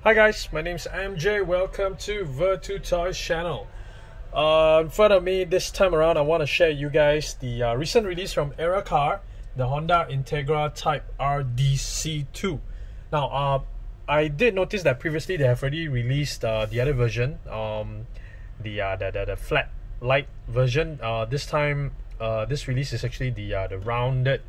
Hi guys, my name's MJ. Welcome to Virtu Toys channel. In front of me this time around, I want to share you guys the recent release from Era Car, the Honda Integra Type R DC2. Now, I did notice that previously they have already released the other version, the flat light version. This time, this release is actually the rounded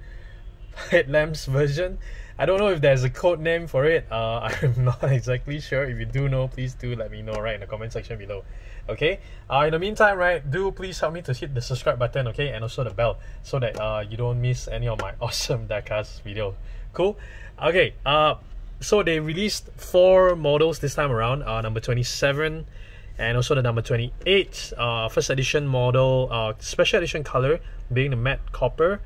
headlamps version. I don't know if there's a code name for it. I'm not exactly sure. If you do know, please do let me know right in the comment section below. Okay. In the meantime, right, do please help me to hit the subscribe button, okay, and also the bell, so that you don't miss any of my awesome diecast video. Cool. Okay. So they released 4 models this time around. Number 27 and also the number 28. First edition model, special edition color being the matte copper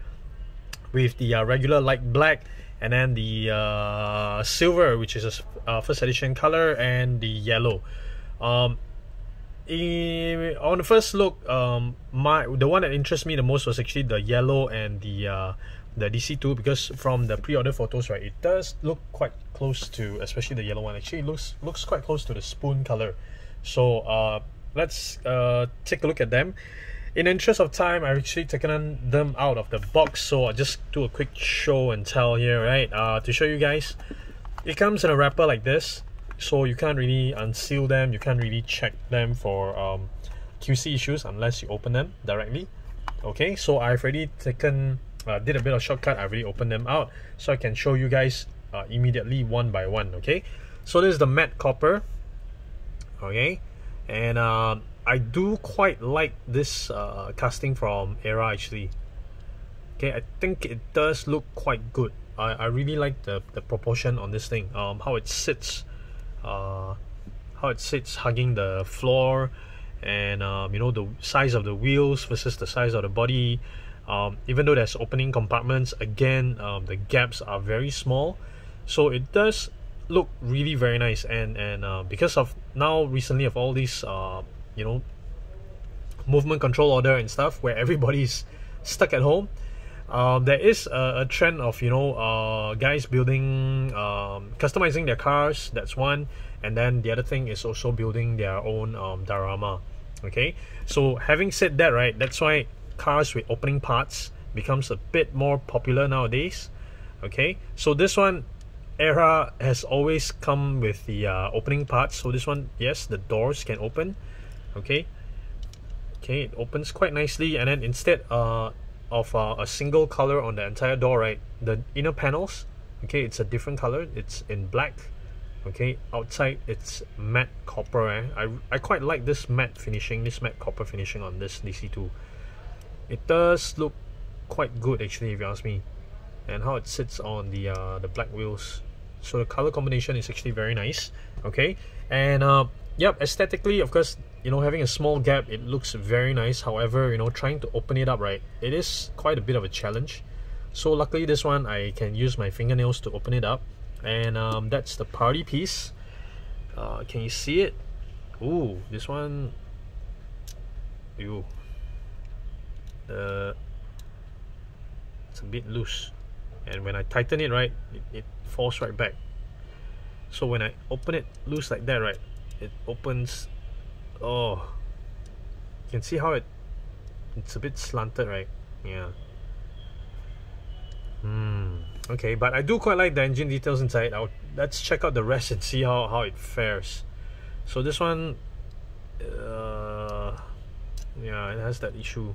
with the regular light black, and then the silver, which is a first edition color, and the yellow. On the first look, the one that interests me the most was actually the yellow and the DC2, because from the pre-order photos, right, it does look quite close to, especially the yellow one. Actually looks quite close to the spoon color. So let's take a look at them. In the interest of time, I've actually taken them out of the box, so I'll just do a quick show and tell here, right? To show you guys, it comes in a wrapper like this, so you can't really unseal them, you can't really check them for QC issues unless you open them directly. Okay, so I've already taken, did a bit of shortcut. I've already opened them out, so I can show you guys immediately one by one. Okay, so this is the matte copper. Okay, and I do quite like this casting from Era actually. Okay, I think it does look quite good. I really like the proportion on this thing. How it sits hugging the floor, and you know, the size of the wheels versus the size of the body. Even though there's opening compartments, again, the gaps are very small, so it does look really very nice. And because of now recently of all these you know, movement control order and stuff where everybody's stuck at home, there is a trend of, you know, guys building, customizing their cars. That's one. And then the other thing is also building their own diorama. Okay, so having said that, right, that's why cars with opening parts becomes a bit more popular nowadays. Okay, so this one, Era has always come with the opening parts. So this one, yes, the doors can open. Okay, it opens quite nicely, and then instead of a single color on the entire door, right, the inner panels, okay, it's a different color. It's in black. Okay, outside it's matte copper. I quite like this matte finishing, this matte copper finishing on this DC2. It does look quite good actually, if you ask me, and how it sits on the black wheels. So the color combination is actually very nice. Okay, and yep, aesthetically, of course, you know, having a small gap, it looks very nice. However, you know, trying to open it up, right, it is quite a bit of a challenge. So luckily this one, I can use my fingernails to open it up. And that's the party piece. Can you see it? Ooh, this one, ooh, it's a bit loose, and when I tighten it, right, it falls right back. So when I open it loose like that, right, it opens. Oh, you can see how it's a bit slanted, right? Yeah. Okay, but I do quite like the engine details inside. Let's check out the rest and see how it fares. So this one, yeah, it has that issue.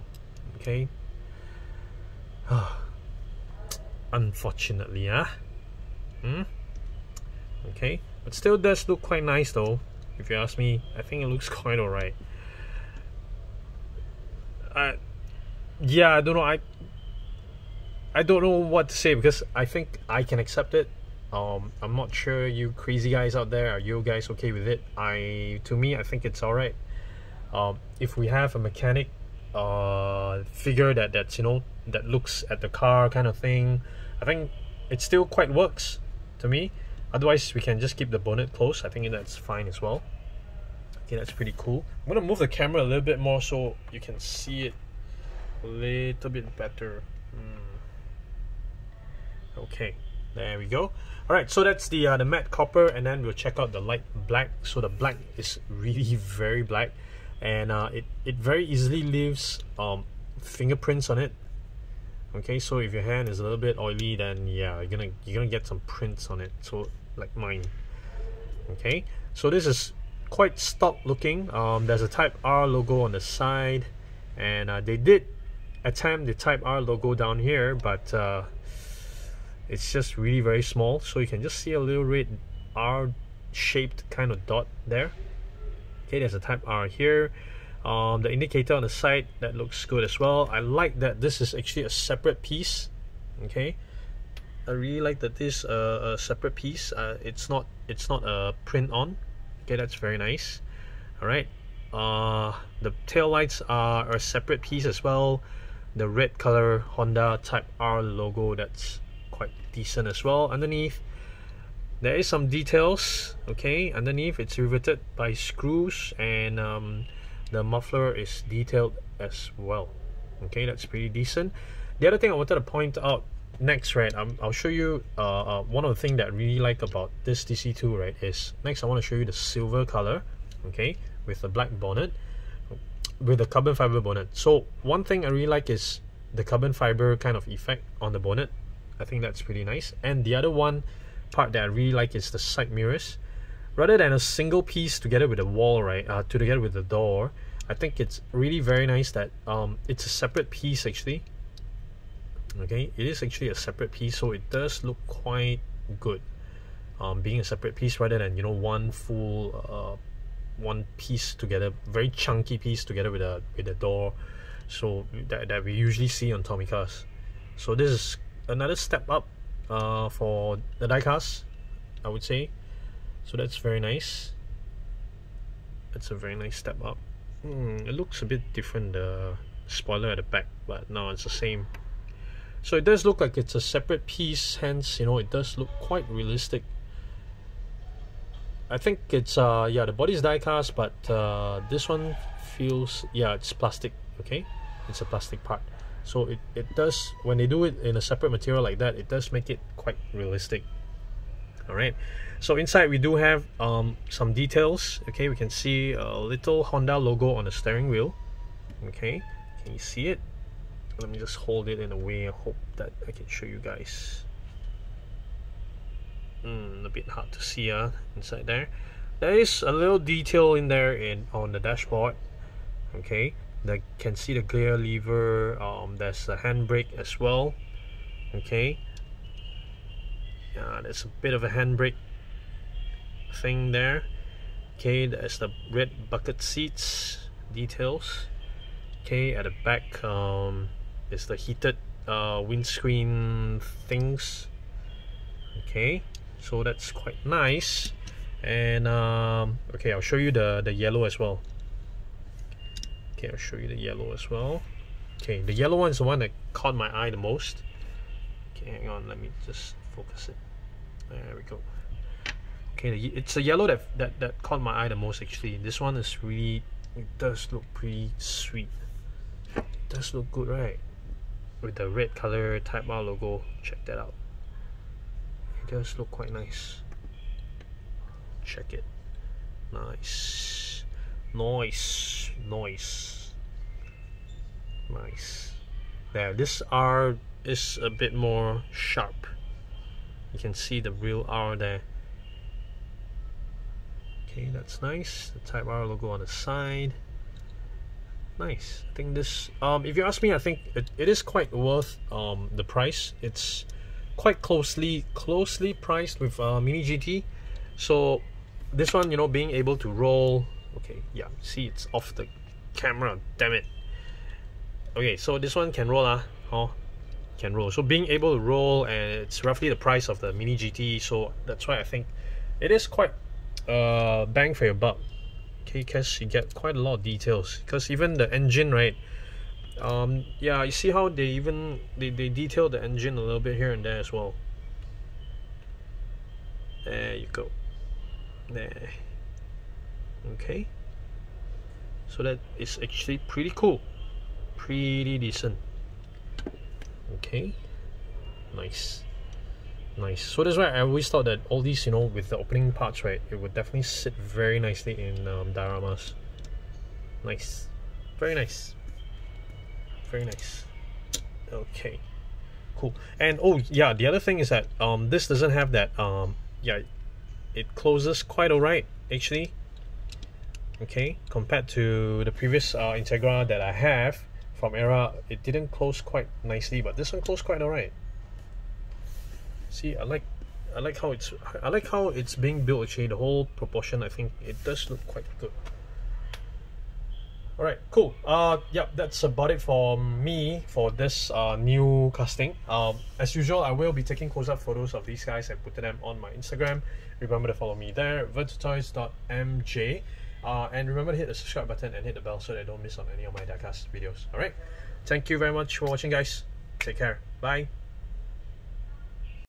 Okay. Unfortunately, okay, but still does look quite nice though. If you ask me, I think it looks quite alright. Yeah, I don't know. I don't know what to say, because I think I can accept it. I'm not sure you crazy guys out there, are you guys okay with it? To me, I think it's alright. If we have a mechanic figure that's, you know, that looks at the car kind of thing, I think it still quite works to me. Otherwise, we can just keep the bonnet closed. I think that's fine as well. Okay, that's pretty cool. I'm gonna move the camera a little bit more so you can see it a little bit better. Okay, There we go. All right, so that's the matte copper, and then we'll check out the light black. So the black is really very black, and it very easily leaves fingerprints on it. Okay, so if your hand is a little bit oily, then yeah, you're gonna get some prints on it. So like mine. Okay, so this is quite stock looking. There's a Type R logo on the side, and they did attempt the Type R logo down here, but it's just really very small, so you can just see a little red R shaped kind of dot there. Okay, there's a Type R here. The indicator on the side, that looks good as well. I like that this is actually a separate piece. Okay, I really like that this a separate piece. It's not a print on. Okay, that's very nice. All right, the tail lights are a separate piece as well. The red color Honda Type R logo, that's quite decent as well. Underneath there is some details. Okay, underneath it's riveted by screws, and the muffler is detailed as well. Okay, that's pretty decent. The other thing I wanted to point out next, right, I'll show you one of the things that I really like about this DC2, right, is next I want to show you the silver color, okay, with the black bonnet, with the carbon fiber bonnet. So one thing I really like is the carbon fiber kind of effect on the bonnet. I think that's pretty nice. And the other one part that I really like is the side mirrors. Rather than a single piece together with the wall, right, together with the door, I think it's really very nice that it's a separate piece actually. Okay, it is actually a separate piece, so it does look quite good, being a separate piece rather than, you know, one full one piece together, very chunky piece together with the door, so that we usually see on Tommy cars. So this is another step up for the diecast, I would say. So that's very nice. That's a very nice step up. It looks a bit different, the spoiler at the back, but no, it's the same. So it does look like it's a separate piece, hence, you know, it does look quite realistic. I think it's yeah, the body is die cast, but this one feels, yeah, it's plastic. Okay, it's a plastic part, so it does, when they do it in a separate material like that, it does make it quite realistic. All right, so inside we do have some details. Okay, we can see a little Honda logo on the steering wheel. Okay, can you see it? Let me just hold it in a way. I hope that I can show you guys. A bit hard to see inside there. There is a little detail in there on the dashboard. Okay, you can see the gear lever. There's a handbrake as well. Okay, there's a bit of a handbrake thing there. Okay, there's the red bucket seats details. Okay, at the back is the heated windscreen things. Okay, so that's quite nice. And okay, I'll show you the yellow as well. Okay, I'll show you the yellow as well. Okay, the yellow one is the one that caught my eye the most. Okay, hang on, let me just focus it. There we go. Okay, it's a yellow that caught my eye the most actually. This one is really, it does look pretty sweet. It does look good, right? With the red color Type R logo. Check that out. It does look quite nice. Check it. Nice. Nice. Nice. Nice. There, this R is a bit more sharp. You can see the real R there. Okay, that's nice. The Type R logo on the side. Nice. I think this, if you ask me, I think it is quite worth the price. It's quite closely priced with Mini GT. So this one, you know, being able to roll. Okay, yeah, see, it's off the camera, damn it. Okay, so this one can roll, can roll. So being able to roll, and it's roughly the price of the Mini GT, so that's why I think it is quite bang for your buck. Okay, because you get quite a lot of details. Because even the engine, right? Yeah, you see how they detail the engine a little bit here and there as well. There you go. There. Okay. So that is actually pretty cool. Pretty decent. Okay. Nice. nice. So that's why I always thought that all these, you know, with the opening parts, right, it would definitely sit very nicely in dioramas. Nice, very nice, very nice. Okay, cool. And oh yeah, the other thing is that this doesn't have that yeah, it closes quite alright actually. Okay, compared to the previous Integra that I have from Era, it didn't close quite nicely, but this one closed quite alright. See, I like how it's being built actually. The whole proportion, I think it does look quite good. Alright, cool. Yeah, that's about it for me for this new casting. As usual, I will be taking close-up photos of these guys and putting them on my Instagram. Remember to follow me there, virtutoys.mj. And remember to hit the subscribe button and hit the bell so that I don't miss on any of my diecast videos. Alright, thank you very much for watching, guys. Take care. Bye.